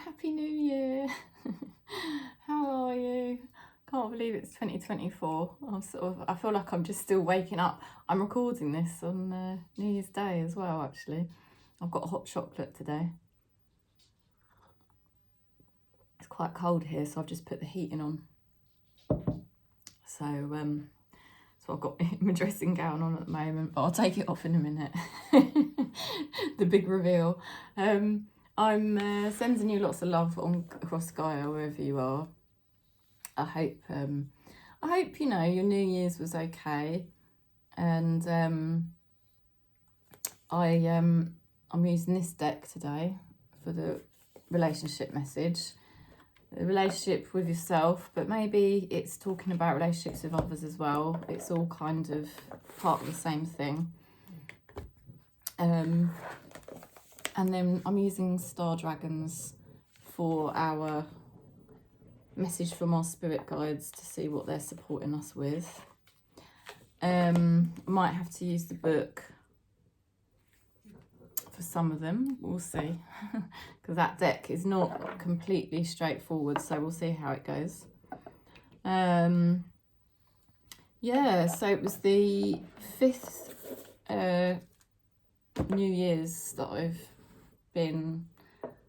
Happy New Year. How are you? Can't believe it's 2024. I feel like I'm just still waking up. I'm recording this on New Year's Day as well, actually. I've got hot chocolate today. It's quite cold here, so I've just put the heating on. So I've got my dressing gown on at the moment, but I'll take it off in a minute. The big reveal. I'm sending you lots of love across Gaia, wherever you are. I hope you know your New Year's was okay, and I'm using this deck today for the relationship message. The relationship with yourself, but maybe it's talking about relationships with others as well. It's all kind of part of the same thing. And then I'm using Star Dragons for our message from our spirit guides to see what they're supporting us with. Might have to use the book for some of them, we'll see, because that deck is not completely straightforward, so we'll see how it goes. Yeah, so it was the 5th New Year's that I've been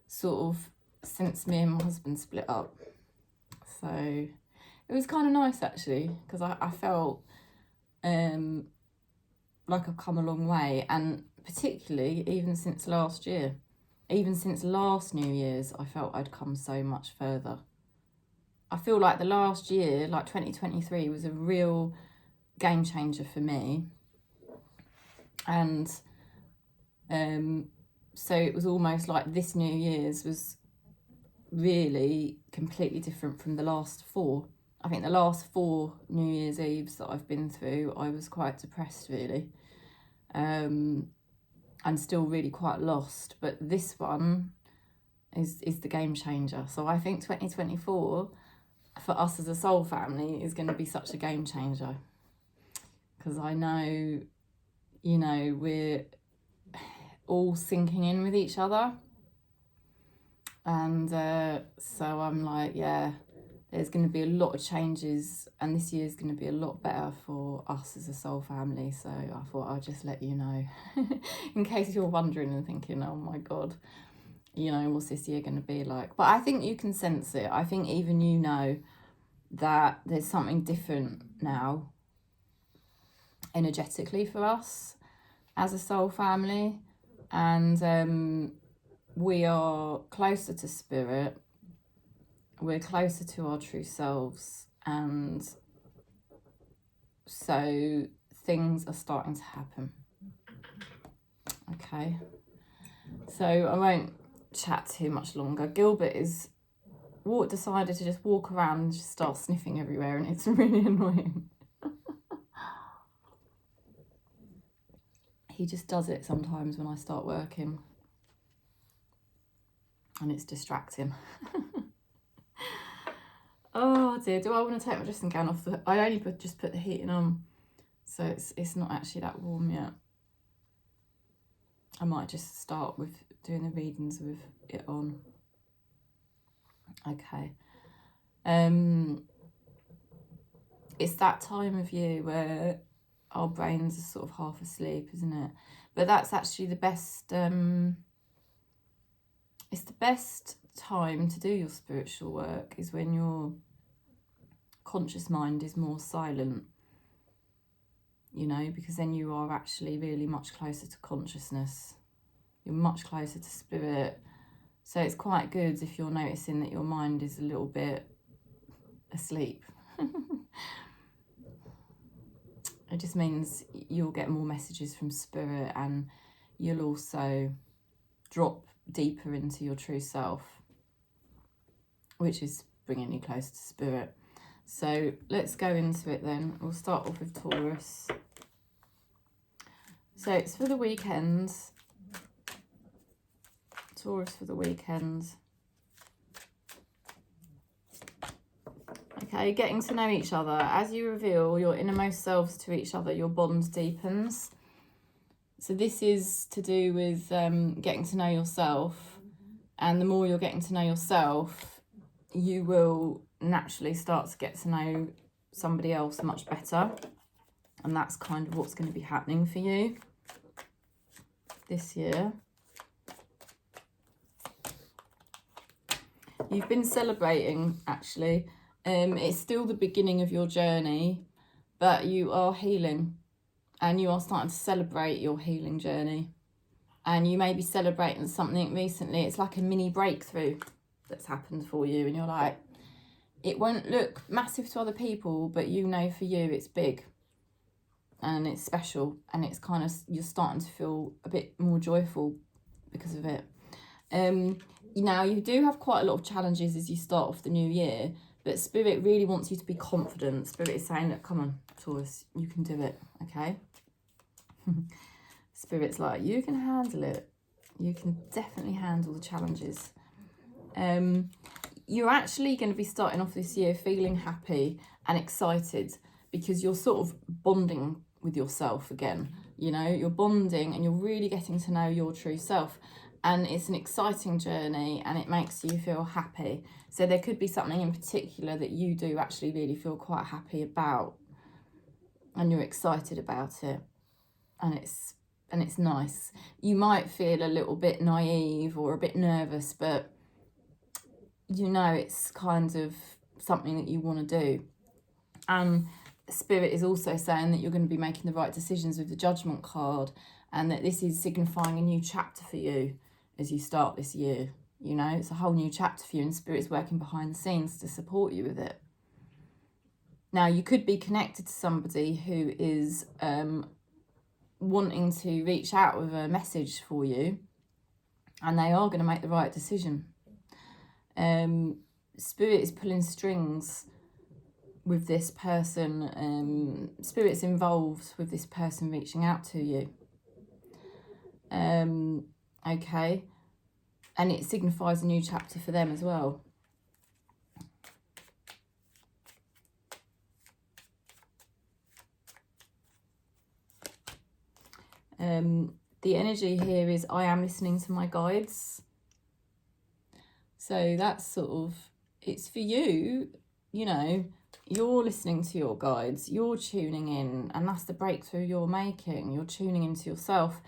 sort of since me and my husband split up, so it was kind of nice actually, because I felt like I've come a long way, and particularly even since last year, even since last New Year's, I felt I'd come so much further. I feel like the last year, like 2023, was a real game changer for me, and so it was almost like this New Year's was really completely different from the last 4. I think the last 4 New Year's Eves that I've been through, I was quite depressed really, and still really quite lost. But this one is the game changer. So I think 2024 for us as a soul family is going to be such a game changer, because I know, you know, we're all sinking in with each other, and so I'm like, yeah, there's going to be a lot of changes, and this year is going to be a lot better for us as a soul family. So I thought I'll just let you know, in case you're wondering and thinking, oh my God, you know, what's this year going to be like? But I think you can sense it. I think even you know that there's something different now energetically for us as a soul family, and we are closer to spirit. We're closer to our true selves, and so things are starting to happen. Okay, so I won't chat too much longer. Gilbert decided to just walk around and just start sniffing everywhere, and it's really annoying. He just does it sometimes when I start working, and it's distracting. Oh dear, do I want to take my dressing gown off? I only just put the heating on, so it's not actually that warm yet. I might just start with doing the readings with it on. Okay. It's that time of year where our brains are sort of half asleep, isn't it? But that's actually the best, it's the best time to do your spiritual work, is when your conscious mind is more silent, you know, because then you are actually really much closer to consciousness. You're much closer to spirit. So it's quite good if you're noticing that your mind is a little bit asleep. It just means you'll get more messages from spirit, and you'll also drop deeper into your true self, which is bringing you close to spirit. So let's go into it then. We'll start off with Taurus. So it's for the weekend. Taurus for the weekend. Okay, getting to know each other. As you reveal your innermost selves to each other, your bond deepens. So this is to do with getting to know yourself And the more you're getting to know yourself, you will naturally start to get to know somebody else much better. And that's kind of what's going to be happening for you this year. You've been celebrating, actually. It's still the beginning of your journey, but you are healing and you are starting to celebrate your healing journey. And you may be celebrating something recently. It's like a mini breakthrough that's happened for you. And you're like, it won't look massive to other people, but you know for you it's big. And it's special. And it's kind of, you're starting to feel a bit more joyful because of it. Now, you do have quite a lot of challenges as you start off the new year. But Spirit really wants you to be confident. Spirit is saying, look, come on, Taurus, you can do it, okay? Spirit's like, you can handle it. You can definitely handle the challenges. You're actually going to be starting off this year feeling happy and excited because you're sort of bonding with yourself again. You know, you're bonding and you're really getting to know your true self. And it's an exciting journey and it makes you feel happy. So there could be something in particular that you do actually really feel quite happy about. And you're excited about it. And it's nice. You might feel a little bit naive or a bit nervous, but you know it's kind of something that you want to do. And Spirit is also saying that you're going to be making the right decisions with the Judgment card, and that this is signifying a new chapter for you as you start this year. You know, it's a whole new chapter for you, and Spirit's working behind the scenes to support you with it. Now, you could be connected to somebody who is wanting to reach out with a message for you, and they are going to make the right decision. Spirit is pulling strings with this person. Spirit's involved with this person reaching out to you. Okay, and it signifies a new chapter for them as well. The energy here is I am listening to my guides. So that's sort of, it's for you, you know, you're listening to your guides, you're tuning in, and that's the breakthrough you're making. You're tuning into yourself.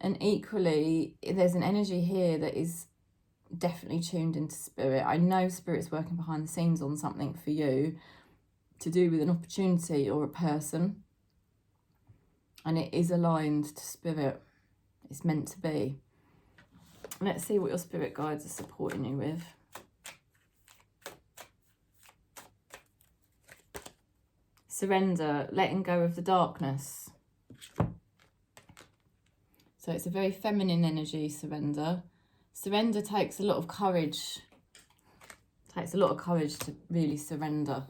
And equally, there's an energy here that is definitely tuned into Spirit. I know Spirit's working behind the scenes on something for you to do with an opportunity or a person. And it is aligned to Spirit. It's meant to be. Let's see what your Spirit guides are supporting you with. Surrender, letting go of the darkness. So it's a very feminine energy, surrender. Surrender takes a lot of courage. It takes a lot of courage to really surrender.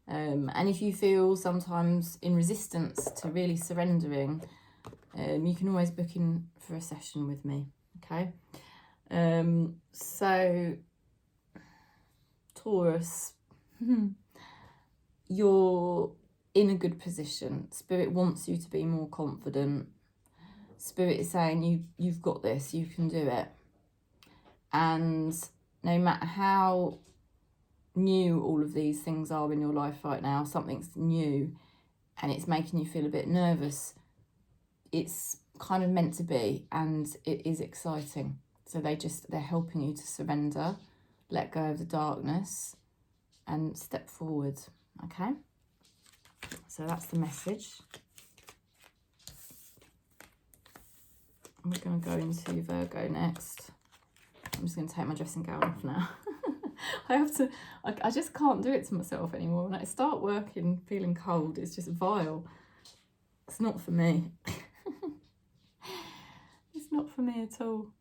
And if you feel sometimes in resistance to really surrendering, you can always book in for a session with me, okay? So, Taurus, you're in a good position. Spirit wants you to be more confident. Spirit is saying you've got this, you can do it. And no matter how new all of these things are in your life right now, something's new and it's making you feel a bit nervous, it's kind of meant to be, and it is exciting. So they're helping you to surrender, let go of the darkness and step forward, okay? So that's the message. We're going to go into Virgo next. I'm just going to take my dressing gown off now. I just can't do it to myself anymore. When I start working feeling cold, it's just vile. It's not for me. It's not for me at all.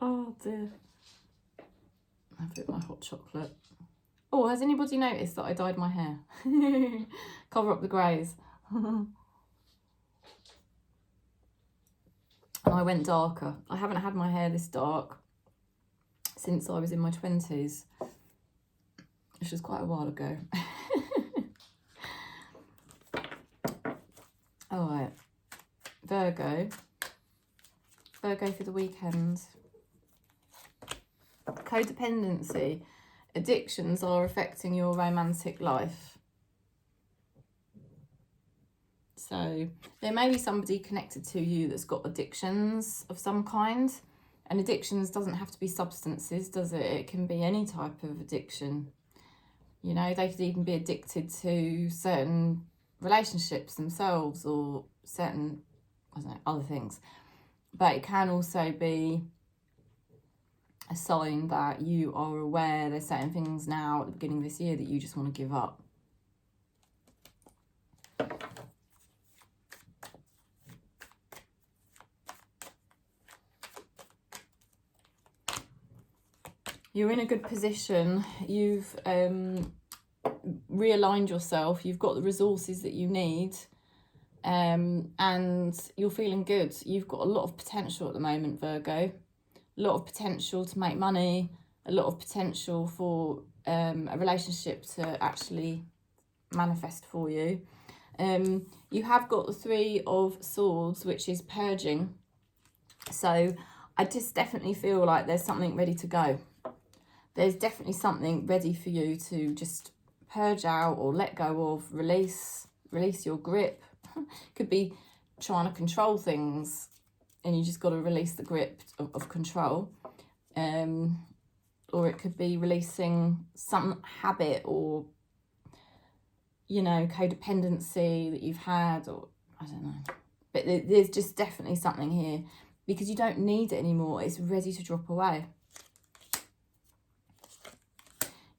Oh dear. I've got my hot chocolate. Oh, has anybody noticed that I dyed my hair? Cover up the greys. And I went darker. I haven't had my hair this dark since I was in my 20s, which was quite a while ago. All right, Virgo for the weekend. codependency, addictions are affecting your romantic life. So there may be somebody connected to you that's got addictions of some kind. And addictions doesn't have to be substances, does it? It can be any type of addiction. You know, they could even be addicted to certain relationships themselves or certain, I don't know, other things. But it can also be a sign that you are aware there's certain things now at the beginning of this year that you just want to give up. You're in a good position. You've realigned yourself. You've got the resources that you need. And you're feeling good. You've got a lot of potential at the moment, Virgo. A lot of potential to make money. A lot of potential for a relationship to actually manifest for you. You have got the Three of Swords, which is purging. So I just definitely feel like there's something ready to go. There's definitely something ready for you to just purge out or let go of, release your grip. Could be trying to control things and you just got to release the grip of control. Or it could be releasing some habit or, you know, codependency that you've had, or I don't know. But there's just definitely something here because you don't need it anymore. It's ready to drop away.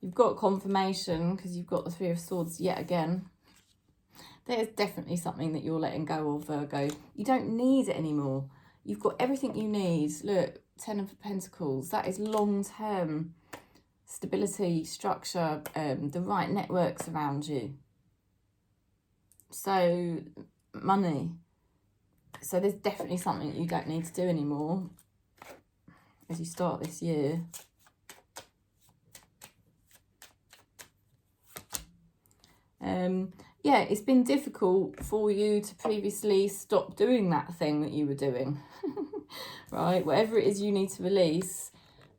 You've got confirmation because you've got the Three of Swords yet again. There's definitely something that you're letting go of, Virgo. You don't need it anymore. You've got everything you need. Look, Ten of Pentacles. That is long-term stability, structure, the right networks around you. So, money. So there's definitely something you don't need to do anymore as you start this year. Yeah, it's been difficult for you to previously stop doing that thing that you were doing, right? Whatever it is you need to release,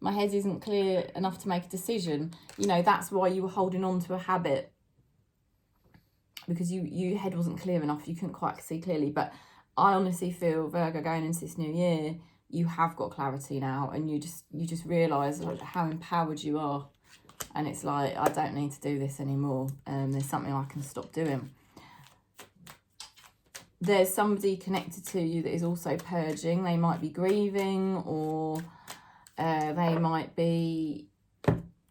my head isn't clear enough to make a decision. You know, that's why you were holding on to a habit, because your head wasn't clear enough. You couldn't quite see clearly. But I honestly feel, Virgo, going into this new year, you have got clarity now, and you just realise how empowered you are. And it's like, I don't need to do this anymore. There's something I can stop doing. There's somebody connected to you that is also purging. They might be grieving, or they might be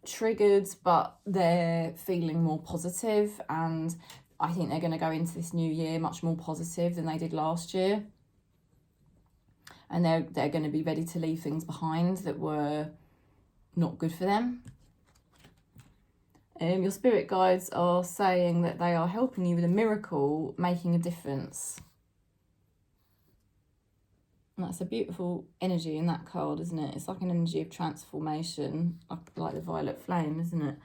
triggered, but they're feeling more positive. And I think they're going to go into this new year much more positive than they did last year. And they're going to be ready to leave things behind that were not good for them. Your spirit guides are saying that they are helping you with a miracle, making a difference. And that's a beautiful energy in that card, isn't it? It's like an energy of transformation, like the violet flame, isn't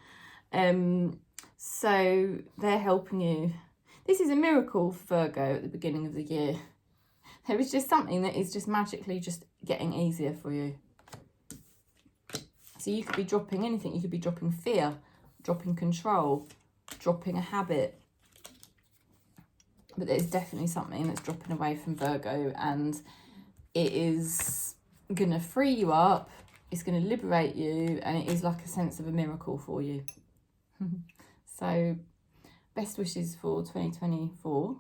it? So they're helping you. This is a miracle for Virgo at the beginning of the year. There is just something that is just magically just getting easier for you. So you could be dropping anything. You could be dropping fear, dropping control, dropping a habit. But there's definitely something that's dropping away from Virgo, and it is going to free you up. It's going to liberate you, and it is like a sense of a miracle for you. So best wishes for 2024.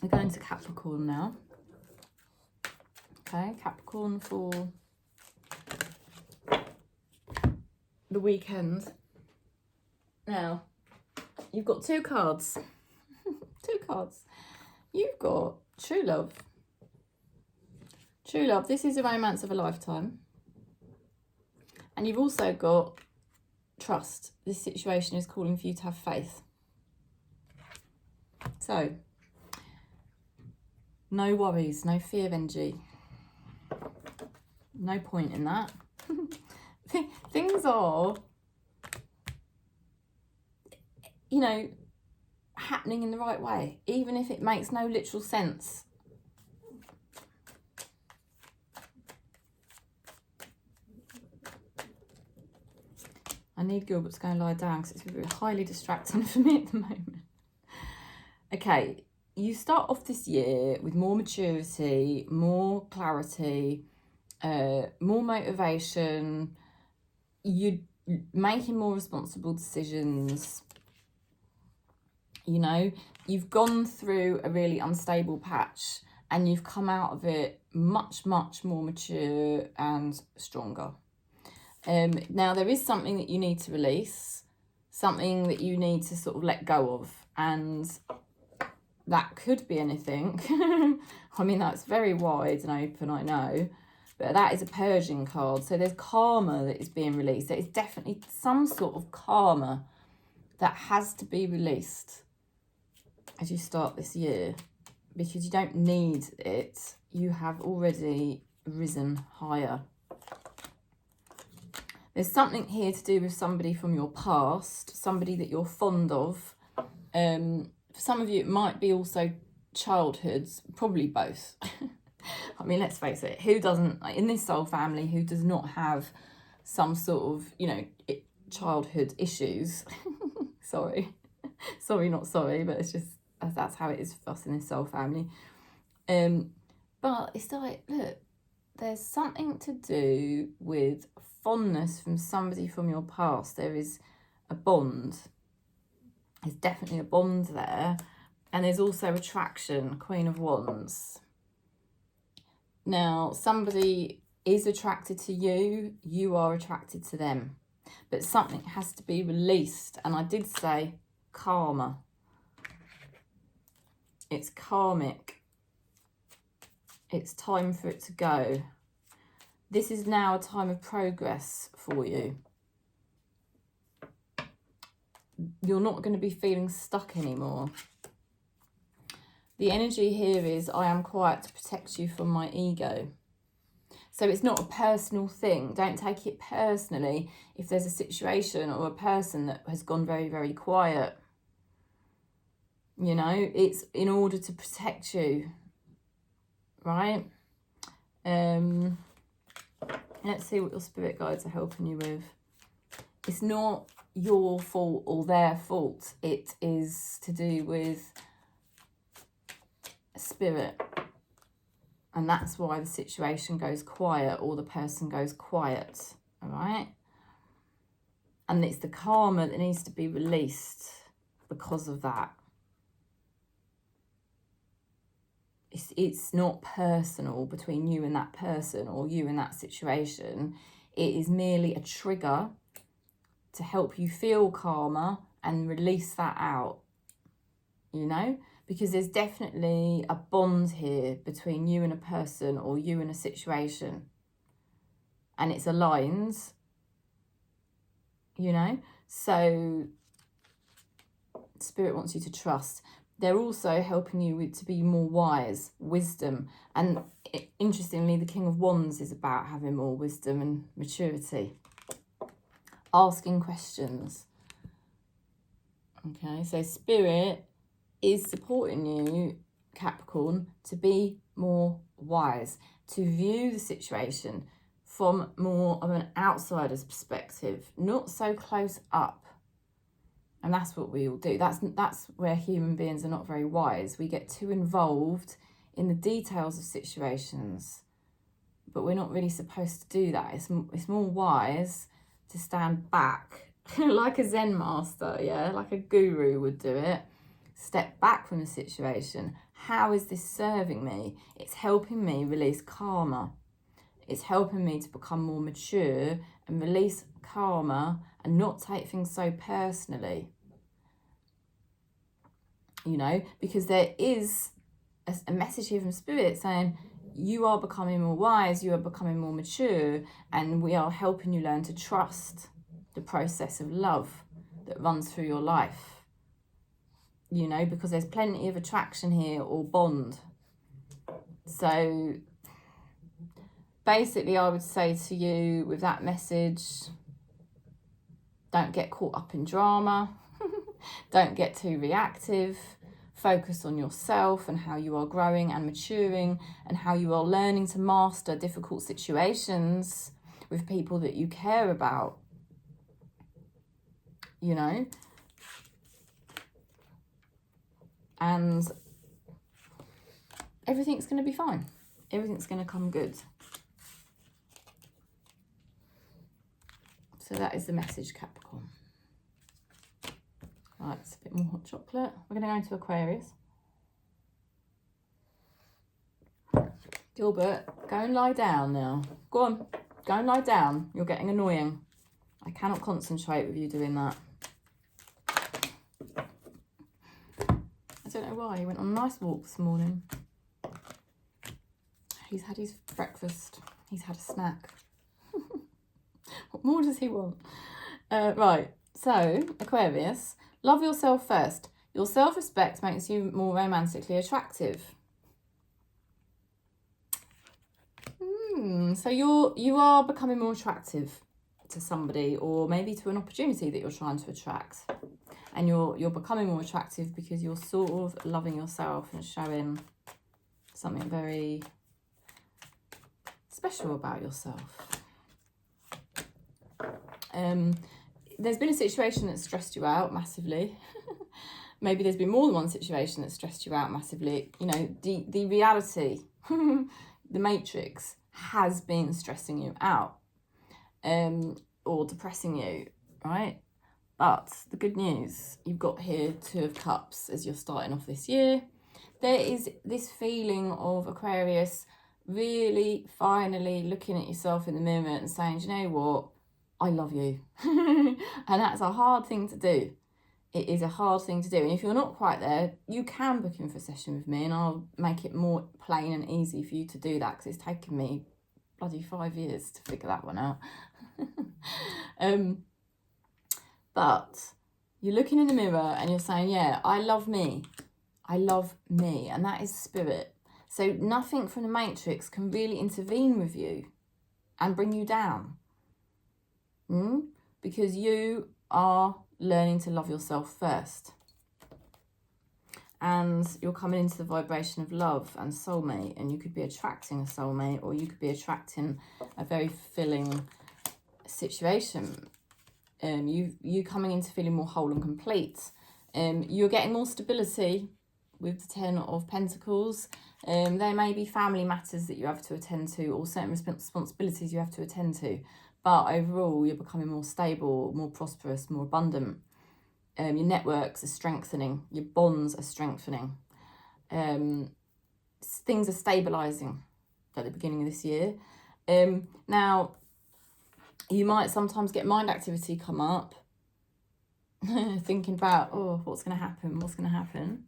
We're going to Capricorn now. Okay, Capricorn for the weekend. Now, you've got two cards. Two cards. You've got true love. True love. This is a romance of a lifetime. And you've also got trust. This situation is calling for you to have faith. So, no worries, no fear energy. No point in that. Things are, you know, happening in the right way, even if it makes no literal sense. I need Gilbert to go and lie down because it's really highly distracting for me at the moment. Okay, you start off this year with more maturity, more clarity, more motivation. You're making more responsible decisions. You know, you've gone through a really unstable patch and you've come out of it much, much more mature and stronger. Now, there is something that you need to release, something that you need to sort of let go of, and that could be anything. I mean, that's very wide and open, I know, but that is a purging card. So there's karma that is being released. There is definitely some sort of karma that has to be released as you start this year, because you don't need it. You have already risen higher. There's something here to do with somebody from your past, somebody that you're fond of. For some of you, it might be also childhoods, probably both. I mean, let's face it, who doesn't, in this soul family, who does not have some sort of, you know, childhood issues? Sorry, not sorry, but it's just, that's how it is for us in this soul family. But it's like, look, there's something to do with fondness from somebody from your past. There is a bond. There's definitely a bond there. And there's also attraction, Queen of Wands. Now, somebody is attracted to you. You are attracted to them. But something has to be released. And I did say karma. It's karmic. It's time for it to go. This is now a time of progress for you. You're not going to be feeling stuck anymore. The energy here is, I am quiet to protect you from my ego. So it's not a personal thing. Don't take it personally if there's a situation or a person that has gone very, very quiet. You know, it's in order to protect you, right? Let's see what your spirit guides are helping you with. It's not your fault or their fault. It is to do with spirit. And that's why the situation goes quiet or the person goes quiet, all right? And it's the karma that needs to be released because of that. It's not personal between you and that person or you and that situation. It is merely a trigger to help you feel karma and release that out, you know? Because there's definitely a bond here between you and a person or you and a situation. And it's aligned, you know? So Spirit wants you to trust. They're also helping you to be more wise, wisdom. And interestingly, the King of Wands is about having more wisdom and maturity. Asking questions. Okay, so Spirit is supporting you, Capricorn, to be more wise, to view the situation from more of an outsider's perspective, not so close up. And that's what we all do. That's where human beings are not very wise. We get too involved in the details of situations, but we're not really supposed to do that. It's more wise to stand back like a Zen master, yeah, like a guru would do it. Step back from the situation. How is this serving me? It's helping me release karma. It's helping me to become more mature and release karma and not take things so personally. You know, because there is a message here from Spirit saying you are becoming more wise, you are becoming more mature, and we are helping you learn to trust the process of love that runs through your life. You know, because there's plenty of attraction here or bond. So basically, I would say to you with that message, don't get caught up in drama. Don't get too reactive. Focus on yourself and how you are growing and maturing and how you are learning to master difficult situations with people that you care about. you know. And everything's going to be fine. Everything's going to come good. So that is the message, Capricorn. Right, it's a bit more hot chocolate. We're going to go into Aquarius. Gilbert, go and lie down now. Go on, go and lie down. You're getting annoying. I cannot concentrate with you doing that. I don't know why. He went on a nice walk this morning. He's had his breakfast. He's had a snack. What more does he want? Right, so Aquarius, love yourself first. Your self-respect makes you more romantically attractive. So you are becoming more attractive to somebody, or maybe to an opportunity that you're trying to attract. And you're becoming more attractive because you're sort of loving yourself and showing something very special about yourself. There's been a situation that stressed you out massively. Maybe there's been more than one situation that stressed you out massively. You know, the reality, the matrix has been stressing you out, or depressing you, right? But the good news, you've got here 2 of Cups as you're starting off this year. There is this feeling of Aquarius really finally looking at yourself in the mirror and saying, do you know what? I love you. And that's a hard thing to do. It is a hard thing to do. And if you're not quite there, you can book in for a session with me and I'll make it more plain and easy for you to do that, because it's taken me bloody 5 years to figure that one out. But you're looking in the mirror and you're saying, yeah, I love me. I love me. And that is spirit. So nothing from the matrix can really intervene with you and bring you down. Because you are learning to love yourself first. And you're coming into the vibration of love and soulmate. And you could be attracting a soulmate, or you could be attracting a very fulfilling situation. You coming into feeling more whole and complete. You're getting more stability with the 10 of Pentacles. There may be family matters that you have to attend to, or certain responsibilities you have to attend to. But overall, you're becoming more stable, more prosperous, more abundant. Your networks are strengthening. Your bonds are strengthening. Things are stabilising at the beginning of this year. Now, you might sometimes get mind activity come up, thinking about, oh, what's going to happen? What's going to happen?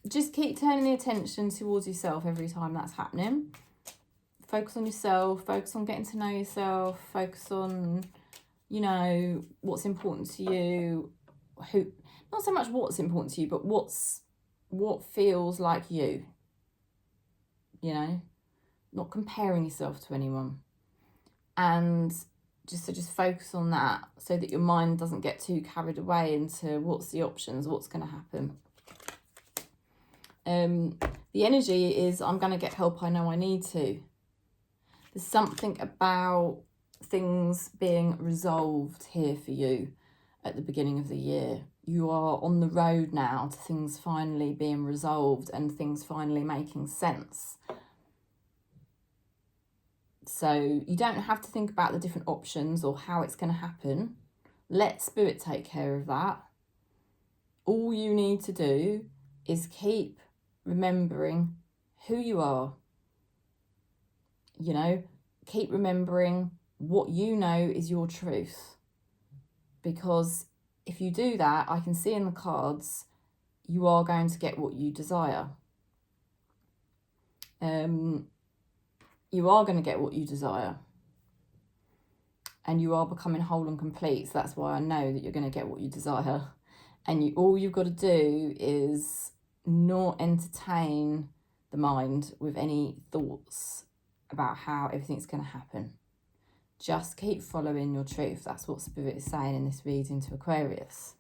Just keep turning the attention towards yourself every time that's happening. Focus on yourself, focus on getting to know yourself, focus on, you know, what's important to you, not so much what's important to you, but what feels like you, not comparing yourself to anyone. And just focus on that so that your mind doesn't get too carried away into what's the options, what's going to happen. The energy is, I'm going to get help, I know I need to. There's something about things being resolved here for you at the beginning of the year. You are on the road now to things finally being resolved and things finally making sense. So you don't have to think about the different options or how it's going to happen. Let Spirit take care of that. All you need to do is keep remembering who you are. Keep remembering what you know is your truth. Because if you do that, I can see in the cards, you are going to get what you desire. You are going to get what you desire. And you are becoming whole and complete. So that's why I know that you're going to get what you desire. And all you've got to do is not entertain the mind with any thoughts about how everything's going to happen. Just keep following your truth. That's what Spirit is saying in this reading to Aquarius.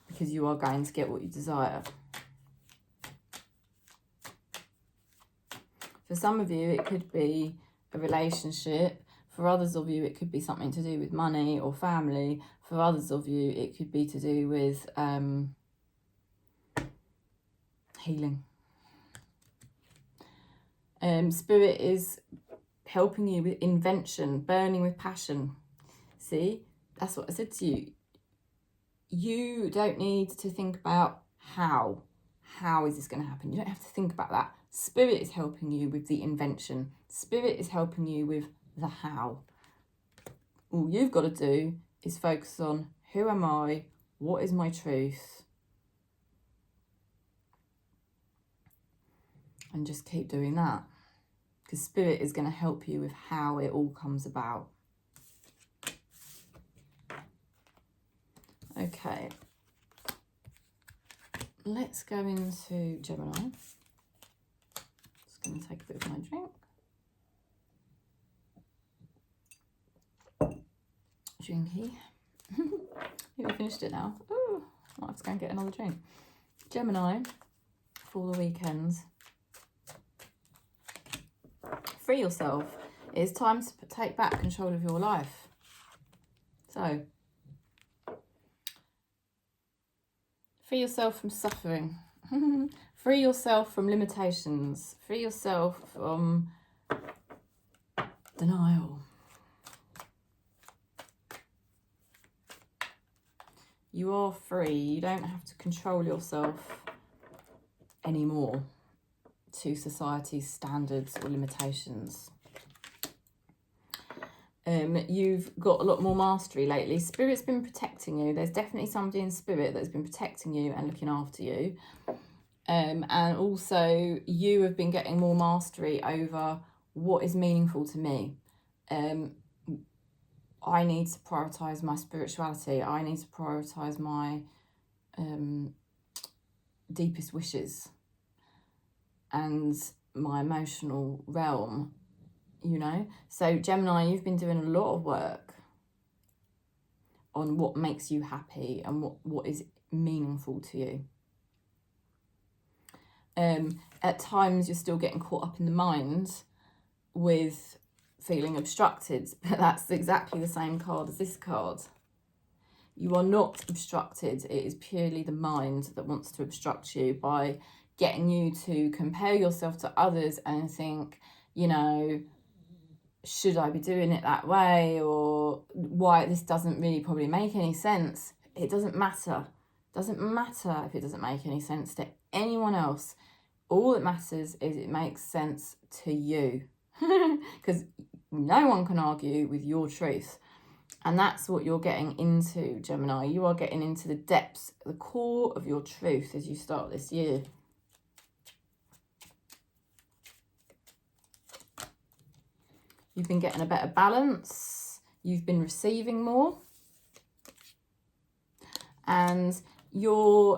Because you are going to get what you desire. For some of you, it could be a relationship. For others of you, it could be something to do with money or family. For others of you, it could be to do with healing. Spirit is helping you with invention, burning with passion. See, that's what I said to you. You don't need to think about how is this going to happen. You don't have to think about that. Spirit is helping you with the invention. Spirit is helping you with the how. All you've got to do is focus on, who am I? What is my truth? And just keep doing that. Because Spirit is going to help you with how it all comes about. Okay. Let's go into Gemini. Just going to take a bit of my drink. Drinky. You finished it now. Oh, I might have to go and get another drink. Gemini, for the weekends. Free yourself. It's time to take back control of your life. So, free yourself from suffering. Free yourself from limitations. Free yourself from denial. You are free. You don't have to control yourself anymore to society's standards or limitations. You've got a lot more mastery lately. Spirit's been protecting you. There's definitely somebody in Spirit that's been protecting you and looking after you. And also you have been getting more mastery over what is meaningful to me. I need to prioritise my spirituality. I need to prioritise my deepest wishes and my emotional realm, you know. So Gemini, you've been doing a lot of work on what makes you happy and what is meaningful to you. At times you're still getting caught up in the mind with feeling obstructed, but that's exactly the same card as this card. You are not obstructed. It is purely the mind that wants to obstruct you by getting you to compare yourself to others and think, you know, should I be doing it that way, or why this doesn't really probably make any sense. It doesn't matter. It doesn't matter if it doesn't make any sense to anyone else. All that matters is it makes sense to you. Because no one can argue with your truth. And that's what you're getting into, Gemini. You are getting into the depths, the core of your truth as you start this year. You've been getting a better balance. You've been receiving more. And you're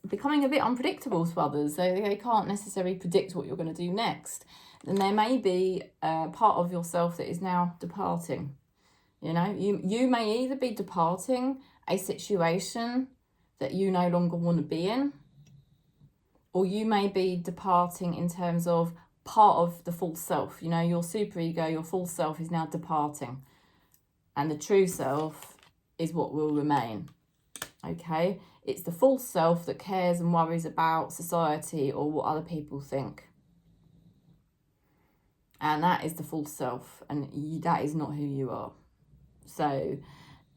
becoming a bit unpredictable to others. So they can't necessarily predict what you're going to do next. And there may be a part of yourself that is now departing. You know, you may either be departing a situation that you no longer want to be in, or you may be departing in terms of part of the false self. You know, your superego, your false self is now departing. And the true self is what will remain. Okay? It's the false self that cares and worries about society or what other people think. And that is the false self, and that is not who you are. So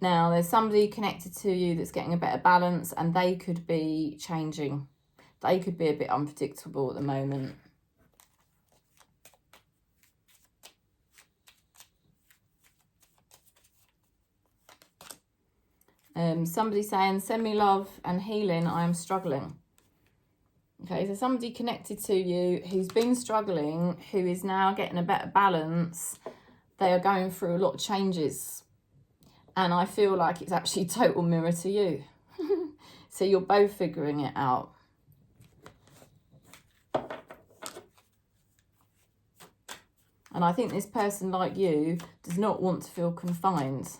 now there's somebody connected to you that's getting a better balance, and they could be changing. They could be a bit unpredictable at the moment. Somebody saying, send me love and healing, I am struggling. Okay, so somebody connected to you who's been struggling, who is now getting a better balance. They are going through a lot of changes. And I feel like it's actually a total mirror to you. So you're both figuring it out. And I think this person, like you, does not want to feel confined.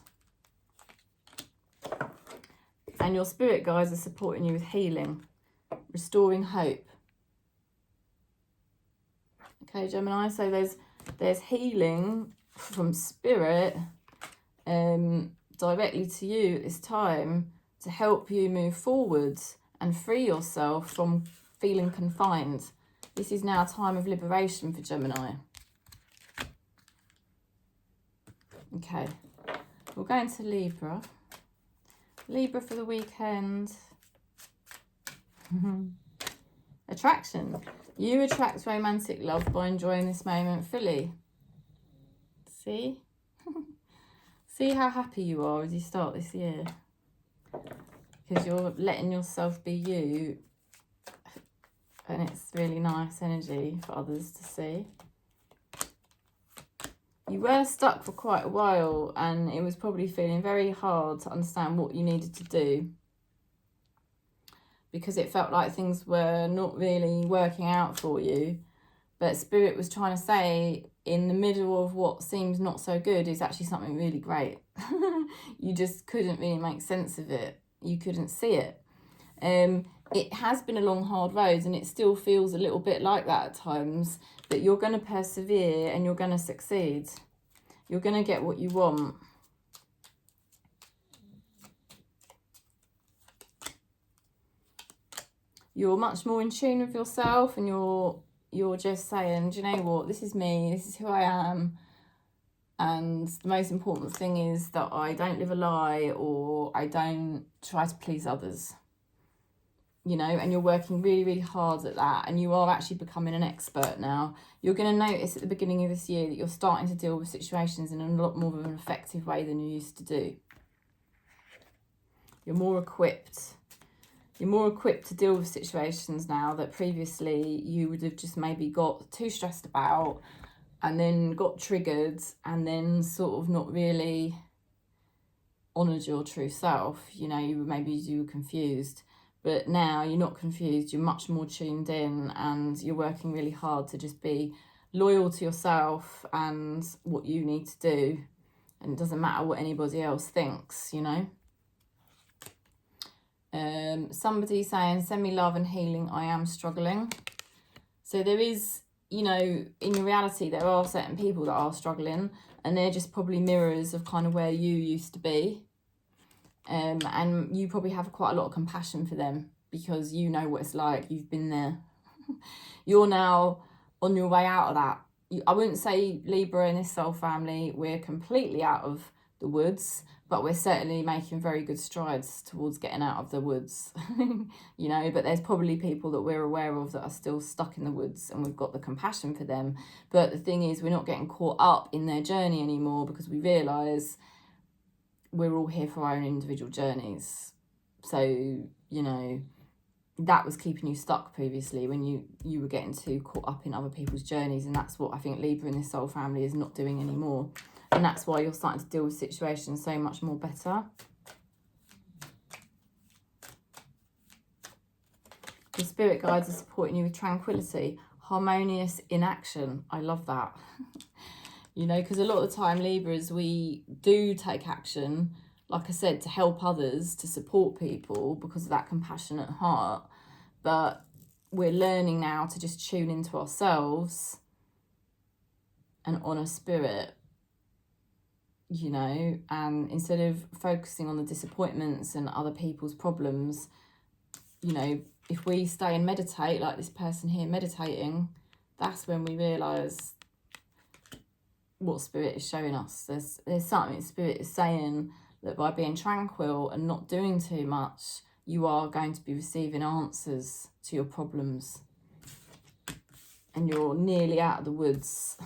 And your spirit guides are supporting you with healing, restoring hope. Okay, Gemini, so there's healing from Spirit directly to you at this time to help you move forwards and free yourself from feeling confined. This is now a time of liberation for Gemini. Okay, we'll go into Libra. Libra for the weekend. Attraction. You attract romantic love by enjoying this moment fully. See? See how happy you are as you start this year. Because you're letting yourself be you. And it's really nice energy for others to see. You were stuck for quite a while and it was probably feeling very hard to understand what you needed to do. Because it felt like things were not really working out for you. But Spirit was trying to say, in the middle of what seems not so good is actually something really great. You just couldn't really make sense of it. You couldn't see it. It has been a long, hard road and it still feels a little bit like that at times. But you're going to persevere and you're going to succeed. You're going to get what you want. You're much more in tune with yourself and you're just saying, do you know what, this is me, this is who I am. And the most important thing is that I don't live a lie or I don't try to please others. You know, and you're working really, really hard at that. And you are actually becoming an expert now. You're going to notice at the beginning of this year that you're starting to deal with situations in a lot more of an effective way than you used to do. You're more equipped. You're more equipped to deal with situations now that previously you would have just maybe got too stressed about and then got triggered and then sort of not really honoured your true self. You know, maybe you were confused. But now you're not confused, you're much more tuned in and you're working really hard to just be loyal to yourself and what you need to do. And it doesn't matter what anybody else thinks, you know. Somebody saying, send me love and healing, I am struggling. So there is, you know, in reality, there are certain people that are struggling and they're just probably mirrors of kind of where you used to be. And you probably have quite a lot of compassion for them because you know what it's like, you've been there. You're now on your way out of that. I wouldn't say Libra in this soul family, we're completely out of the woods, but we're certainly making very good strides towards getting out of the woods. You know, but there's probably people that we're aware of that are still stuck in the woods and we've got the compassion for them. But the thing is, we're not getting caught up in their journey anymore because we realise we're all here for our own individual journeys. So, you know, that was keeping you stuck previously when you were getting too caught up in other people's journeys. And that's what I think Libra in this soul family is not doing anymore. And that's why you're starting to deal with situations so much more better. The spirit guides are supporting you with tranquility, harmonious inaction. I love that. You know, because a lot of the time, Libras, we do take action, like I said, to help others, to support people because of that compassionate heart. But we're learning now to just tune into ourselves and honour spirit, you know, and instead of focusing on the disappointments and other people's problems, you know, if we stay and meditate, like this person here meditating, that's when we realise what spirit is showing us. There's something spirit is saying that by being tranquil and not doing too much, you are going to be receiving answers to your problems. And you're nearly out of the woods.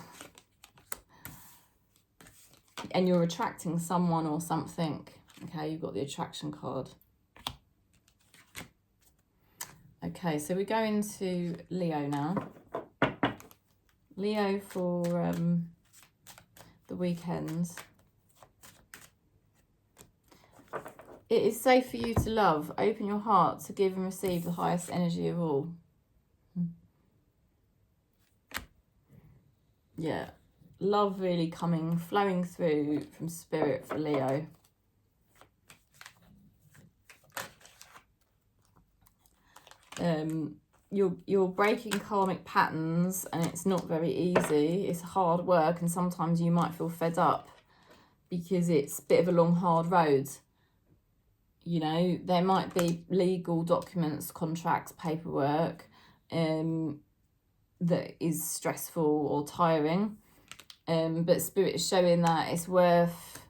And you're attracting someone or something. Okay, you've got the attraction card. Okay, so we go into Leo now. Leo for the weekend. It is safe for you to love. Open your heart to give and receive the highest energy of all. Yeah. Love really flowing through from spirit for Leo. you're breaking karmic patterns, and it's not very easy. It's hard work, and sometimes you might feel fed up because it's a bit of a long, hard road. You know, there might be legal documents, contracts, paperwork that is stressful or tiring. But Spirit is showing that it's worth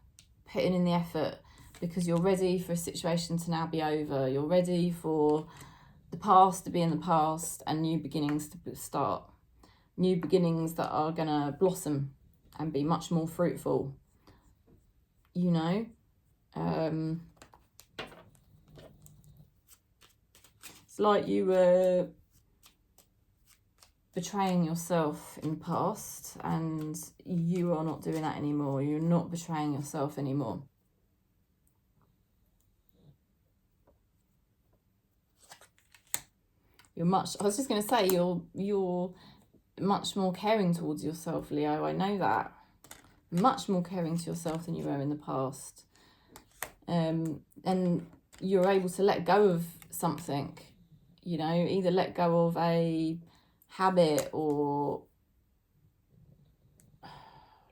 putting in the effort, because you're ready for a situation to now be over. You're ready for the past to be in the past and new beginnings to start. New beginnings that are going to blossom and be much more fruitful. You know? It's like you were betraying yourself in the past, and you are not doing that anymore. You're not betraying yourself anymore. I was just going to say, you're much more caring towards yourself, Leo. I know that. Much more caring to yourself than you were in the past. And you're able to let go of something, you know, either let go of a habit or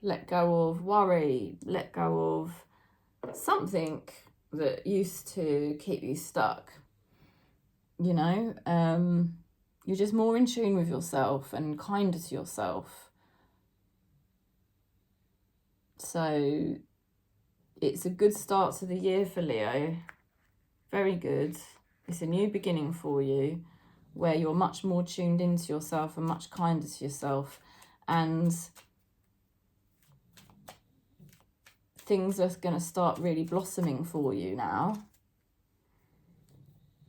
let go of worry, let go of something that used to keep you stuck. You know, you're just more in tune with yourself and kinder to yourself. So it's a good start to the year for Leo. Very good. It's a new beginning for you, where you're much more tuned into yourself and much kinder to yourself. And things are going to start really blossoming for you now.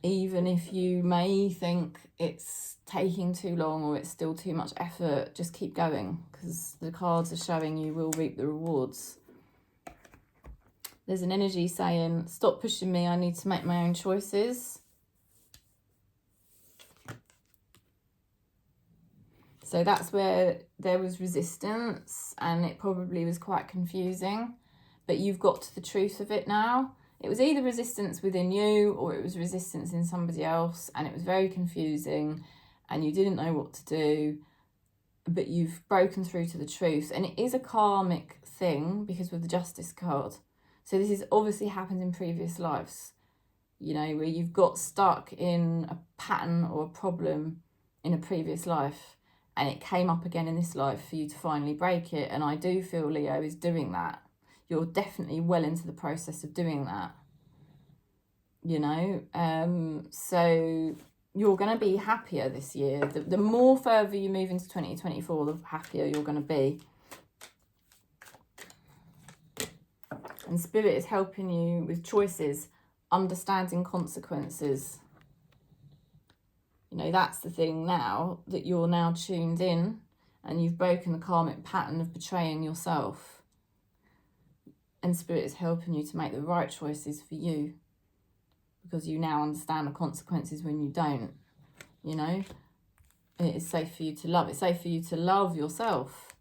Even if you may think it's taking too long or it's still too much effort, just keep going, because the cards are showing you will reap the rewards. There's an energy saying, stop pushing me, I need to make my own choices. So that's where there was resistance, and it probably was quite confusing, but you've got to the truth of it now. It was either resistance within you or it was resistance in somebody else, and it was very confusing and you didn't know what to do, but you've broken through to the truth. And it is a karmic thing because with the Justice card. So this has obviously happened in previous lives, you know, where you've got stuck in a pattern or a problem in a previous life, and it came up again in this life for you to finally break it. And I do feel Leo is doing that. You're definitely well into the process of doing that, you know. So you're going to be happier this year. The more further you move into 2024, the happier you're going to be. And Spirit is helping you with choices, understanding consequences. You know, that's the thing now, that you're now tuned in and you've broken the karmic pattern of betraying yourself. And Spirit is helping you to make the right choices for you, because you now understand the consequences when you don't, you know. It is safe for you to love. It's safe for you to love yourself.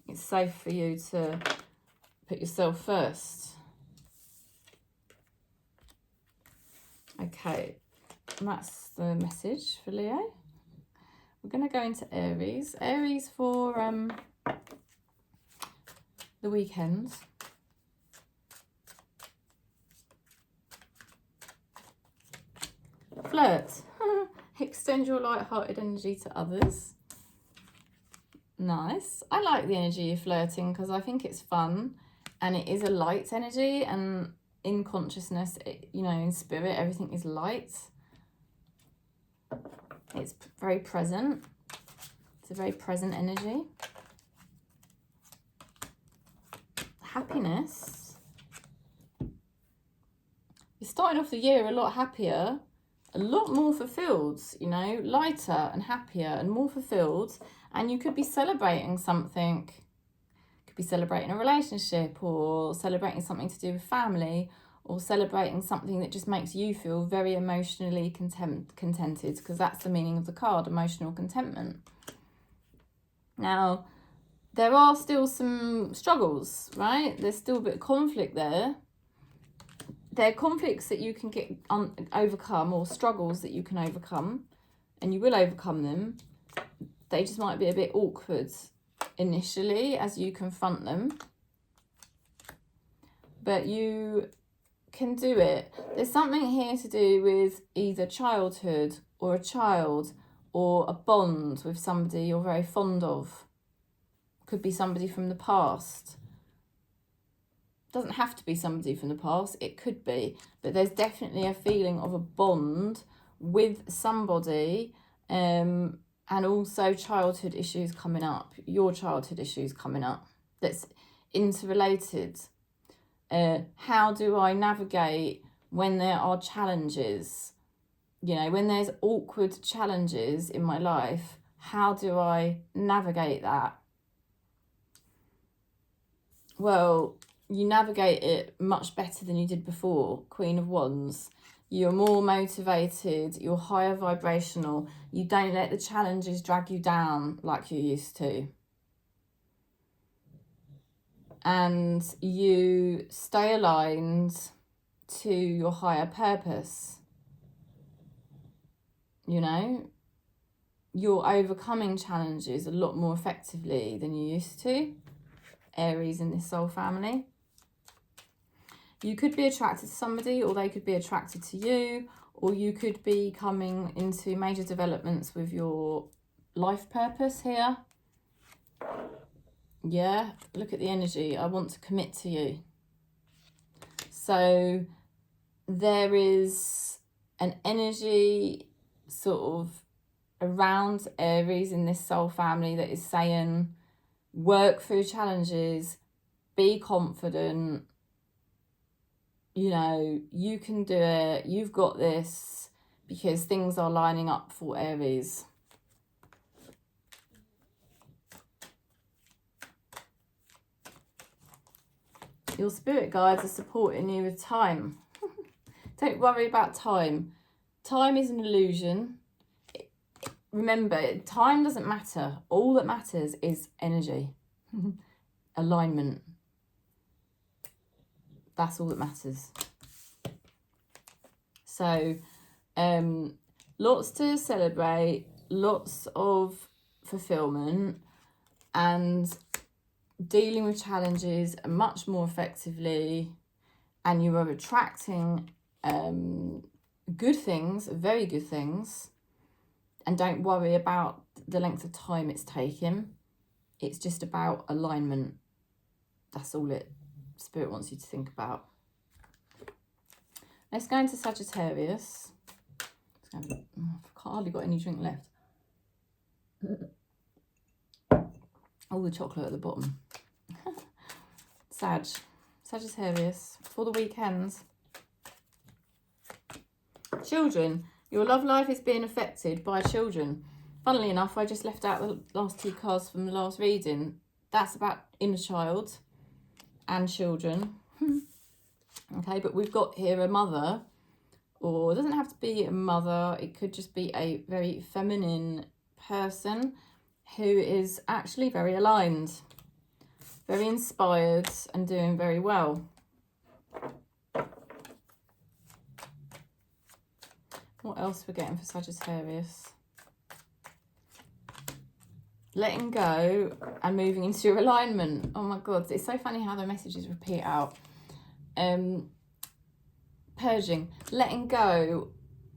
It's safe for you to put yourself first. Okay, and that's the message for Leo. We're going to go into Aries. Aries for the weekend. Flirt. Extend your light-hearted energy to others. Nice. I like the energy of flirting because I think it's fun, and it is a light energy, and in consciousness, you know, in spirit, everything is light. It's very present. It's a very present energy. Happiness. You're starting off the year a lot happier, a lot more fulfilled, you know, lighter and happier and more fulfilled. And you could be celebrating something. You could be celebrating a relationship, or celebrating something to do with family, or celebrating something that just makes you feel very emotionally contented, because that's the meaning of the card, emotional contentment. Now, there are still some struggles, right? There's still a bit of conflict there. they're conflicts that you can get overcome, or struggles that you can overcome, and you will overcome them. They just might be a bit awkward initially as you confront them, but you can do it. There's something here to do with either childhood or a child or a bond with somebody you're very fond of. Could be somebody from the past. Doesn't have to be somebody from the past, it could be, but there's definitely a feeling of a bond with somebody, and also childhood issues coming up, your childhood issues coming up, that's interrelated. How do I navigate when there are challenges? You know, when there's awkward challenges in my life, how do I navigate that? Well, you navigate it much better than you did before, Queen of Wands. You're more motivated, you're higher vibrational, you don't let the challenges drag you down like you used to. And you stay aligned to your higher purpose. You know, you're overcoming challenges a lot more effectively than you used to, Aries in this soul family. You could be attracted to somebody, or they could be attracted to you, or you could be coming into major developments with your life purpose here. Yeah, look at the energy. I want to commit to you. So there is an energy sort of around Aries in this soul family that is saying, work through challenges, be confident, you know, you can do it, you've got this, because things are lining up for Aries. Your spirit guides are supporting you with time. Don't worry about time. Time is an illusion. Remember, time doesn't matter. All that matters is energy. Alignment. That's all that matters. So, lots to celebrate, lots of fulfillment, and dealing with challenges much more effectively, and you are attracting good things, very good things, and don't worry about the length of time it's taking. It's just about alignment. That's all it Spirit wants you to think about. Let's go into Sagittarius. I've hardly got any drink left. All the chocolate at the bottom. Sagittarius for the weekends. Children. Your love life is being affected by children. Funnily enough, I just left out the last two cards from the last reading. That's about inner child and children. Okay, but we've got here a mother, or it doesn't have to be a mother. It could just be a very feminine person who is actually very aligned, very inspired, and doing very well. What else we're getting for Sagittarius? Letting go and moving into your alignment. Oh my God, it's so funny how the messages repeat out. Purging, letting go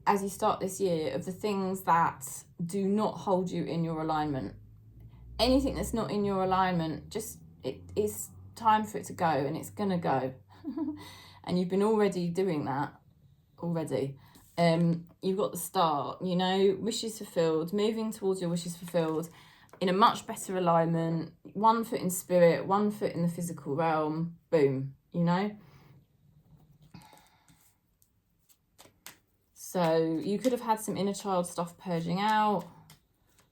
as you start this year of the things that do not hold you in your alignment. Anything that's not in your alignment, just it is time for it to go, and it's gonna go. And you've been already doing that already. You've got the start, you know, wishes fulfilled, moving towards your wishes fulfilled in a much better alignment, 1 foot in spirit, 1 foot in the physical realm, boom, you know. So you could have had some inner child stuff purging out,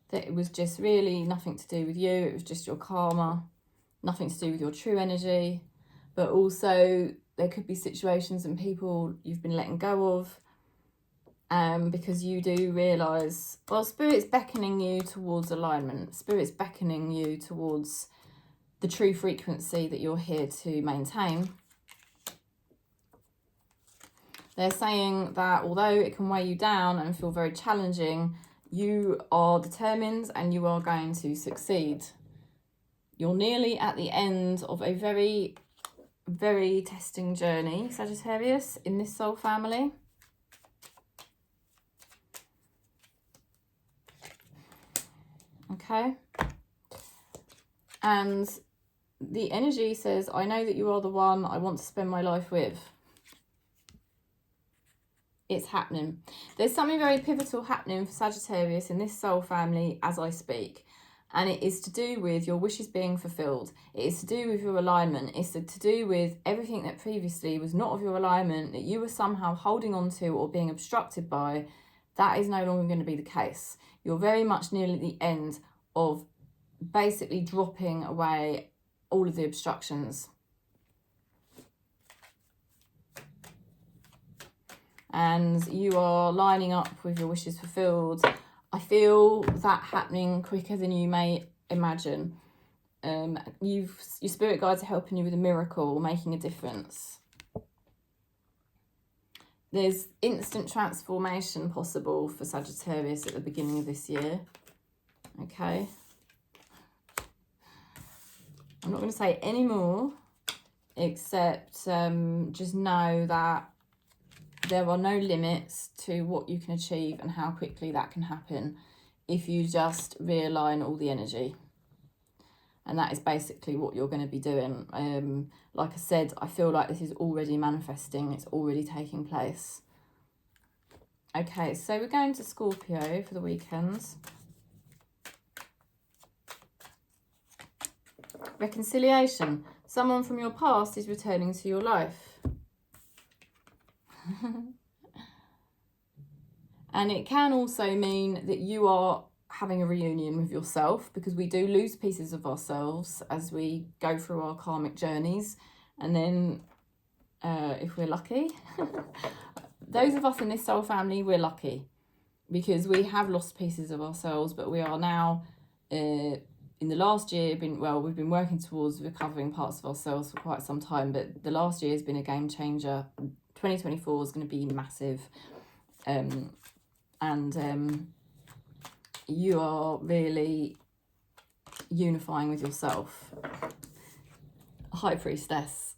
that it was just really nothing to do with you, it was just your karma, nothing to do with your true energy. But also there could be situations and people you've been letting go of, because you do realise, well, Spirit's beckoning you towards alignment. Spirit's beckoning you towards the true frequency that you're here to maintain. They're saying that although it can weigh you down and feel very challenging, you are determined and you are going to succeed. You're nearly at the end of a very, very testing journey, Sagittarius, in this soul family. Okay. And the energy says, I know that you are the one I want to spend my life with. It's happening. There's something very pivotal happening for Sagittarius in this soul family as I speak. And it is to do with your wishes being fulfilled. It is to do with your alignment. It's to do with everything that previously was not of your alignment, that you were somehow holding on to or being obstructed by. That is no longer going to be the case. You're very much nearly the end of basically dropping away all of the obstructions. And you are lining up with your wishes fulfilled. I feel that happening quicker than you may imagine. Your spirit guides are helping you with a miracle, making a difference. There's instant transformation possible for Sagittarius at the beginning of this year. Okay. I'm not going to say any more, except just know that there are no limits to what you can achieve and how quickly that can happen if you just realign all the energy. And that is basically what you're going to be doing. Like I said, I feel like this is already manifesting. It's already taking place. Okay, so we're going to Scorpio for the weekend. Reconciliation. Someone from your past is returning to your life. And it can also mean that you are having a reunion with yourself, because we do lose pieces of ourselves as we go through our karmic journeys. And then if we're lucky, those of us in this soul family, we're lucky because we have lost pieces of ourselves, but we are now in the last year we've been working towards recovering parts of ourselves for quite some time, but the last year has been a game changer. 2024 is going to be massive. You are really unifying with yourself. High Priestess.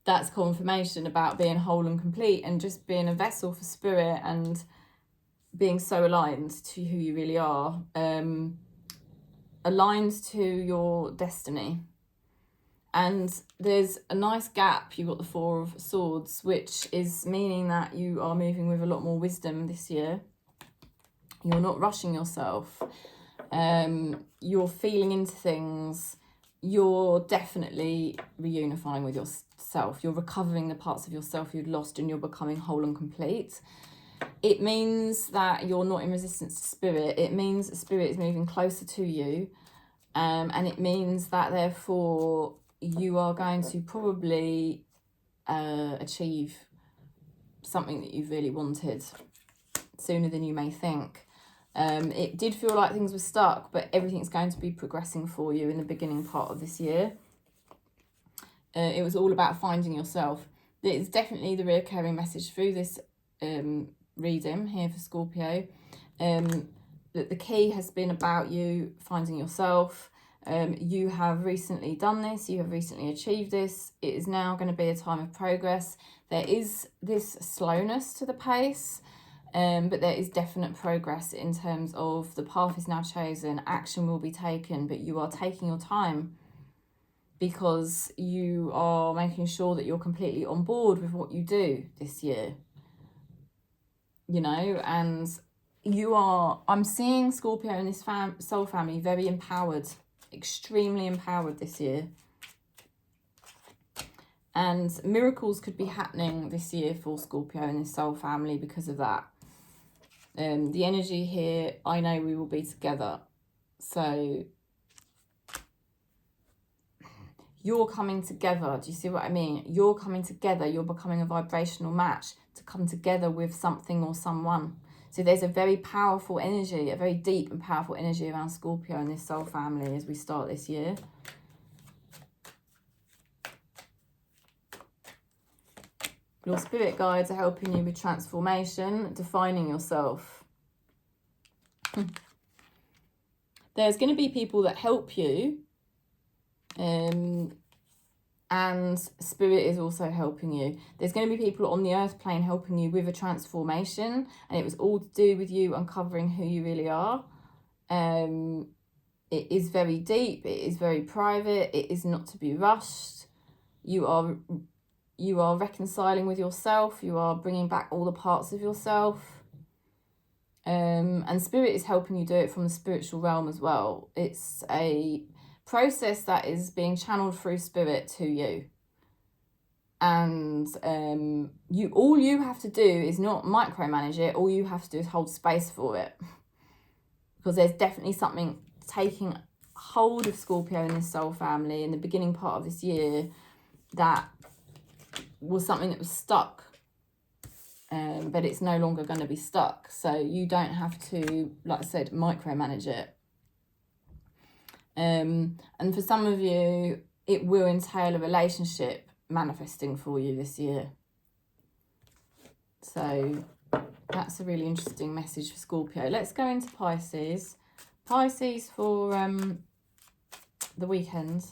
That's confirmation about being whole and complete and just being a vessel for spirit and being so aligned to who you really are. Aligned to your destiny. And there's a nice gap. You've got the Four of Swords, which is meaning that you are moving with a lot more wisdom this year. You're not rushing yourself. You're feeling into things. You're definitely reunifying with yourself. You're recovering the parts of yourself you'd lost and you're becoming whole and complete. It means that you're not in resistance to spirit. It means that spirit is moving closer to you. And it means that therefore you are going to probably achieve something that you've really wanted sooner than you may think. It did feel like things were stuck, but everything's going to be progressing for you in the beginning part of this year. It was all about finding yourself. It's definitely the recurring message through this reading here for Scorpio. That the key has been about you finding yourself. You have recently done this. You have recently achieved this. It is now going to be a time of progress. There is this slowness to the pace, but there is definite progress in terms of the path is now chosen. Action will be taken, but you are taking your time because you are making sure that you're completely on board with what you do this year. You know, and I'm seeing Scorpio in this soul family very empowered, extremely empowered this year. And miracles could be happening this year for Scorpio in this soul family because of that. The energy here, I know we will be together. So you're coming together. Do you see what I mean? You're coming together. You're becoming a vibrational match to come together with something or someone. So there's a very powerful energy, a very deep and powerful energy around Scorpio in this soul family as we start this year. Your spirit guides are helping you with transformation, defining yourself. There's going to be people that help you, and spirit is also helping you. There's going to be people on the earth plane helping you with a transformation, and it was all to do with you uncovering who you really are. It is very deep, it is very private, it is not to be rushed. You are reconciling with yourself, you are bringing back all the parts of yourself. And spirit is helping you do it from the spiritual realm as well. It's a process that is being channeled through spirit to you. And all you have to do is not micromanage it, all you have to do is hold space for it. Because there's definitely something taking hold of Scorpio in this soul family in the beginning part of this year that was something that was stuck. But it's no longer going to be stuck. So you don't have to, like I said, micromanage it. And for some of you, it will entail a relationship manifesting for you this year. So that's a really interesting message for Scorpio. Let's go into Pisces. Pisces for the weekend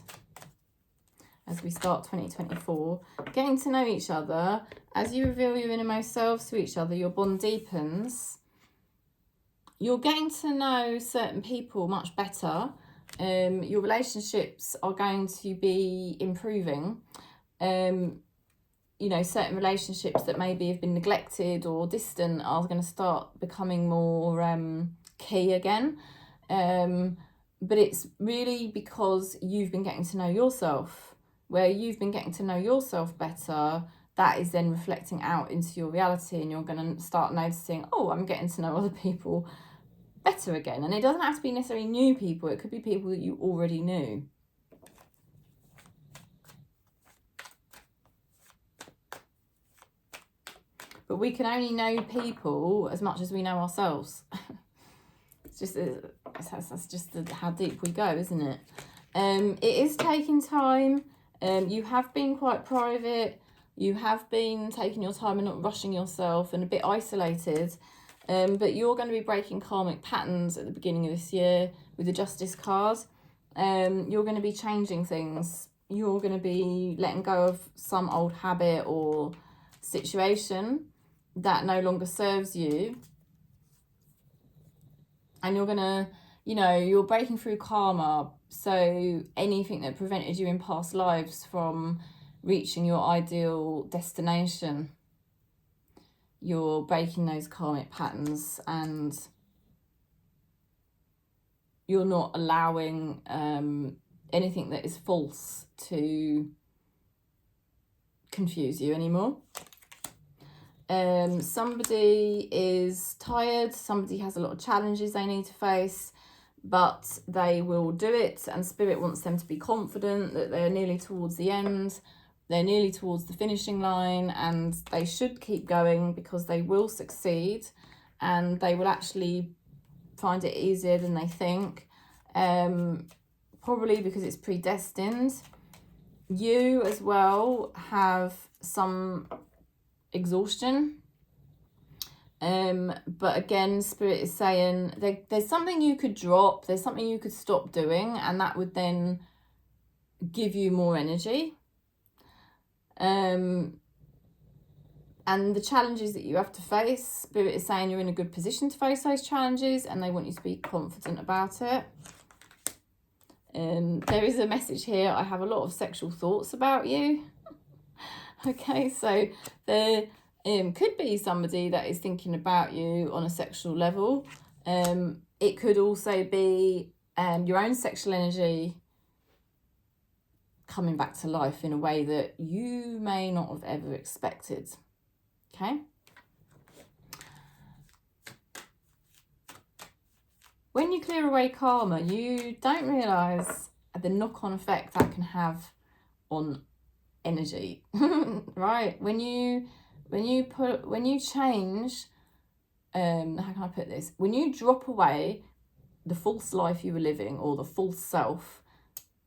as we start 2024. Getting to know each other. As you reveal your innermost selves to each other, your bond deepens. You're getting to know certain people much better. Your relationships are going to be improving. You know, certain relationships that maybe have been neglected or distant are going to start becoming more key again. But it's really because you've been getting to know yourself. Where you've been getting to know yourself better, that is then reflecting out into your reality, and you're going to start noticing, oh, I'm getting to know other people better again. And it doesn't have to be necessarily new people. It could be people that you already knew. But we can only know people as much as we know ourselves. That's just how deep we go, isn't it? It is taking time. You have been quite private. You have been taking your time and not rushing yourself and a bit isolated. But you're going to be breaking karmic patterns at the beginning of this year with the Justice card. You're going to be changing things. You're going to be letting go of some old habit or situation that no longer serves you. And you're going to, you know, you're breaking through karma. So anything that prevented you in past lives from reaching your ideal destination, you're breaking those karmic patterns, and you're not allowing anything that is false to confuse you anymore. Somebody is tired, somebody has a lot of challenges they need to face, but they will do it, and Spirit wants them to be confident that they're nearly towards the end, they're nearly towards the finishing line, and they should keep going because they will succeed and they will actually find it easier than they think, probably because it's predestined. You as well have some exhaustion, but again, Spirit is saying there's something you could drop, there's something you could stop doing, and that would then give you more energy. And the challenges that you have to face, Spirit is saying you're in a good position to face those challenges, and they want you to be confident about it. There is a message here, I have a lot of sexual thoughts about you. Okay, so there could be somebody that is thinking about you on a sexual level. It could also be your own sexual energy coming back to life in a way that you may not have ever expected. Okay? When you clear away karma, you don't realise the knock-on effect that can have on energy, right? When you change, how can I put this? When you drop away the false life you were living or the false self,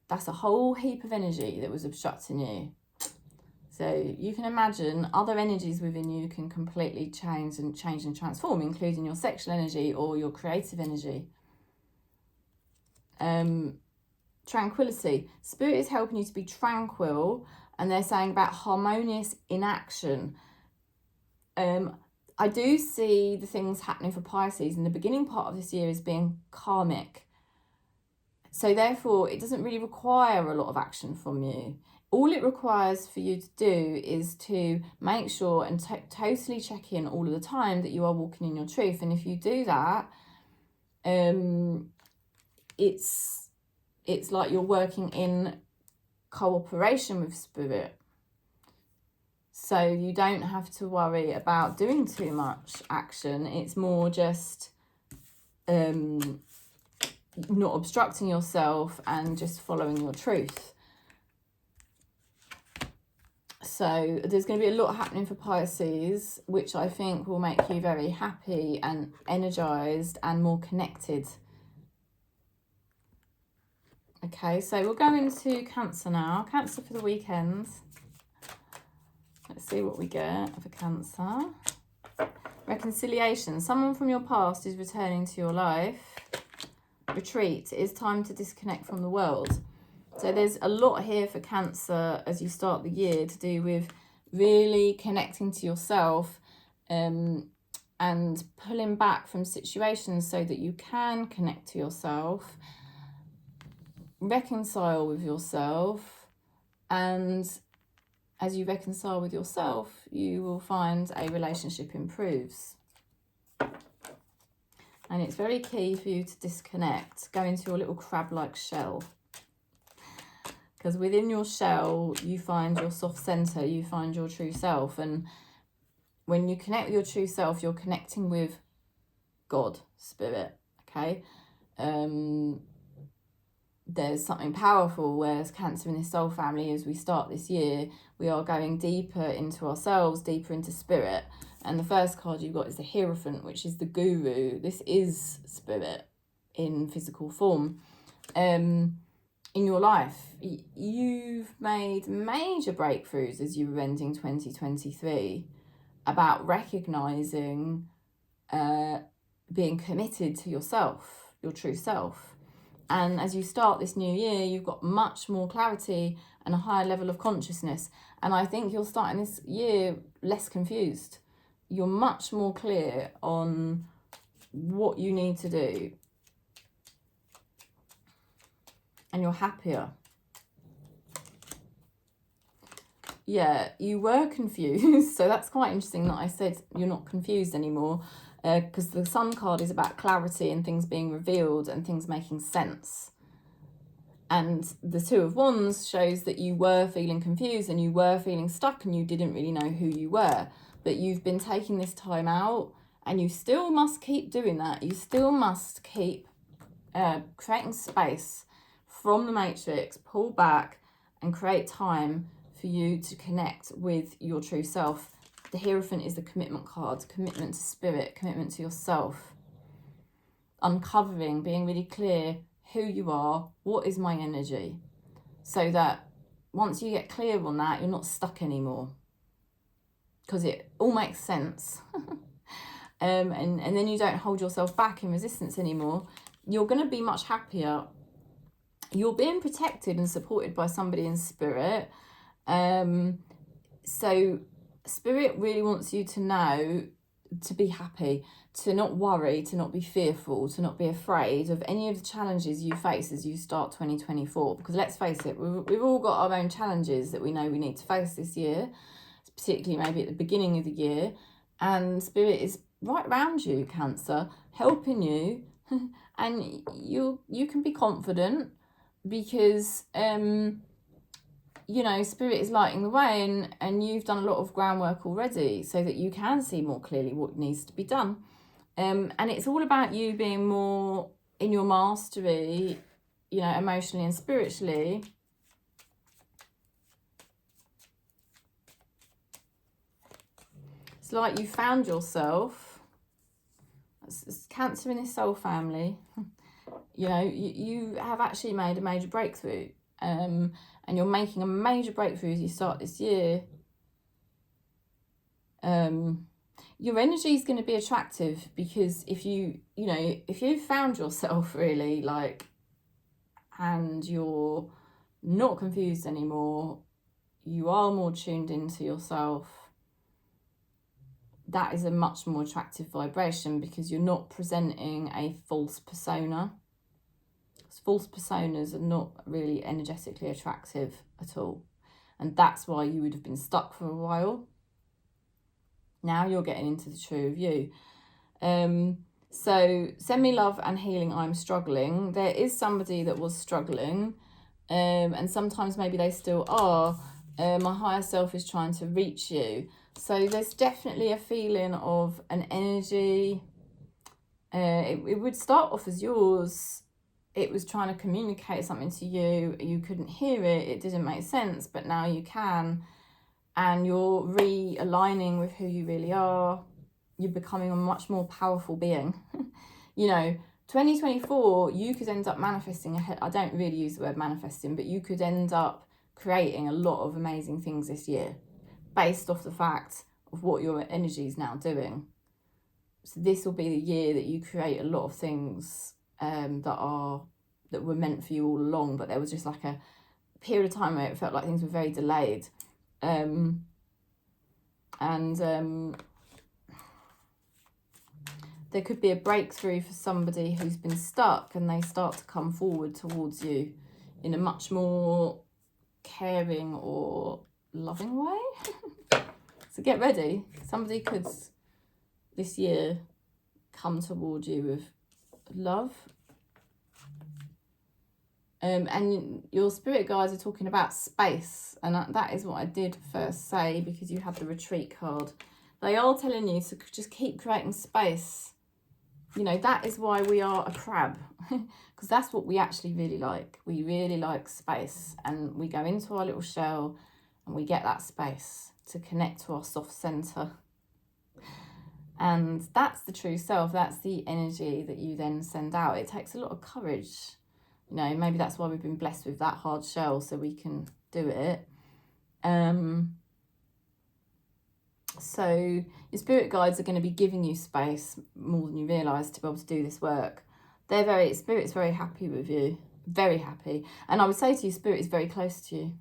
that's a whole heap of energy that was obstructing you. So you can imagine other energies within you can completely change and transform, including your sexual energy or your creative energy. Tranquility. Spirit is helping you to be tranquil, and they're saying about harmonious inaction. I do see the things happening for Pisces in the beginning part of this year as being karmic. So therefore, it doesn't really require a lot of action from you. All it requires for you to do is to make sure and totally check in all of the time that you are walking in your truth. And if you do that, it's like you're working in cooperation with spirit. So you don't have to worry about doing too much action. It's more just not obstructing yourself and just following your truth. So there's going to be a lot happening for Pisces, which I think will make you very happy and energized and more connected. Okay, so we'll go into Cancer now. Cancer for the weekend. Let's see what we get for Cancer. Reconciliation. Someone from your past is returning to your life. Retreat. It is time to disconnect from the world. So there's a lot here for Cancer as you start the year to do with really connecting to yourself and pulling back from situations so that you can connect to yourself, reconcile with yourself, and as you reconcile with yourself, you will find a relationship improves. And it's very key for you to disconnect, go into your little crab-like shell. Because within your shell, you find your soft center, you find your true self. And when you connect with your true self, you're connecting with God, spirit, okay? There's something powerful, whereas Cancer in this soul family, as we start this year, we are going deeper into ourselves, deeper into spirit. And the first card you've got is the Hierophant, which is the guru. This is spirit in physical form. In your life, you've made major breakthroughs as you were ending 2023 about recognizing being committed to yourself, your true self. And as you start this new year, you've got much more clarity and a higher level of consciousness. And I think you're starting this year less confused. You're much more clear on what you need to do. And you're happier. Yeah, you were confused. So that's quite interesting that I said you're not confused anymore. Because the Sun card is about clarity and things being revealed and things making sense. And the Two of Wands shows that you were feeling confused and you were feeling stuck and you didn't really know who you were. But you've been taking this time out and you still must keep doing that. You still must keep creating space from the matrix, pull back and create time for you to connect with your true self. The Hierophant is the commitment card, commitment to spirit, commitment to yourself. Uncovering, being really clear who you are, what is my energy, so that once you get clear on that, you're not stuck anymore. Because it all makes sense. and then you don't hold yourself back in resistance anymore. You're going to be much happier. You're being protected and supported by somebody in spirit. So spirit really wants you to know to be happy, to not worry, to not be fearful, to not be afraid of any of the challenges you face as you start 2024. Because let's face it, we've all got our own challenges that we know we need to face this year, particularly maybe at the beginning of the year. And spirit is right around you, Cancer, helping you. And you can be confident because, spirit is lighting the way and you've done a lot of groundwork already so that you can see more clearly what needs to be done. And it's all about you being more in your mastery, emotionally and spiritually. It's like you found yourself. It's Cancer in this soul family. You have actually made a major breakthrough. And you're making a major breakthrough as you start this year Your energy is going to be attractive, because if if you've found yourself really like, and you're not confused anymore, you are more tuned into yourself, that is a much more attractive vibration, because you're not presenting a false persona. False personas are not really energetically attractive at all. And that's why you would have been stuck for a while. Now you're getting into the true of you. So send me love and healing. I'm struggling. There is somebody that was struggling, and sometimes maybe they still are. My higher self is trying to reach you. So there's definitely a feeling of an energy. It would start off as yours. It was trying to communicate something to you. You couldn't hear it. It didn't make sense, but now you can. And you're realigning with who you really are. You're becoming a much more powerful being. 2024, you could end up manifesting ahead. I don't really use the word manifesting, but you could end up creating a lot of amazing things this year based off the fact of what your energy is now doing. So this will be the year that you create a lot of things that were meant for you all along, but there was just like a period of time where it felt like things were very delayed. There could be a breakthrough for somebody who's been stuck, and they start to come forward towards you in a much more caring or loving way. So get ready. Somebody could this year come toward you with love. And your spirit guides are talking about space, and that is what I did first say, because you had the retreat card. They are telling you to just keep creating space. That is why we are a crab, because that's what we actually really like. We really like space, and we go into our little shell and we get that space to connect to our soft center. And that's the true self. That's the energy that you then send out. It takes a lot of courage. Maybe that's why we've been blessed with that hard shell, so we can do it. So your spirit guides are going to be giving you space more than you realise to be able to do this work. Spirit's very happy with you, very happy. And I would say to you, Spirit is very close to you.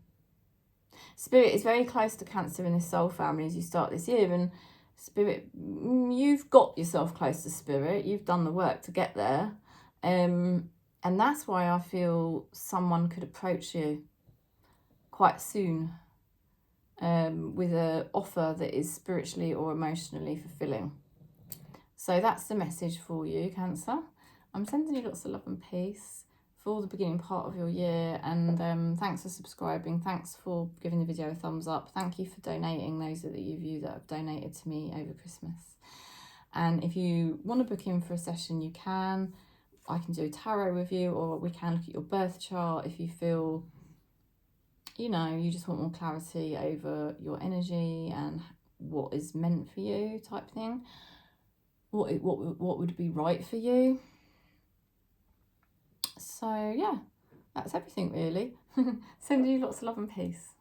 Spirit is very close to Cancer in this soul family as you start this year. And Spirit, you've got yourself close to Spirit. You've done the work to get there. And that's why I feel someone could approach you quite soon with an offer that is spiritually or emotionally fulfilling. So that's the message for you, Cancer. I'm sending you lots of love and peace for the beginning part of your year. And thanks for subscribing. Thanks for giving the video a thumbs up. Thank you for donating, those of you that have donated to me over Christmas. And if you want to book in for a session, you can. I can do tarot with you, or we can look at your birth chart if you feel, you just want more clarity over your energy and what is meant for you type thing. What would be right for you. So yeah, that's everything really. Sending you lots of love and peace.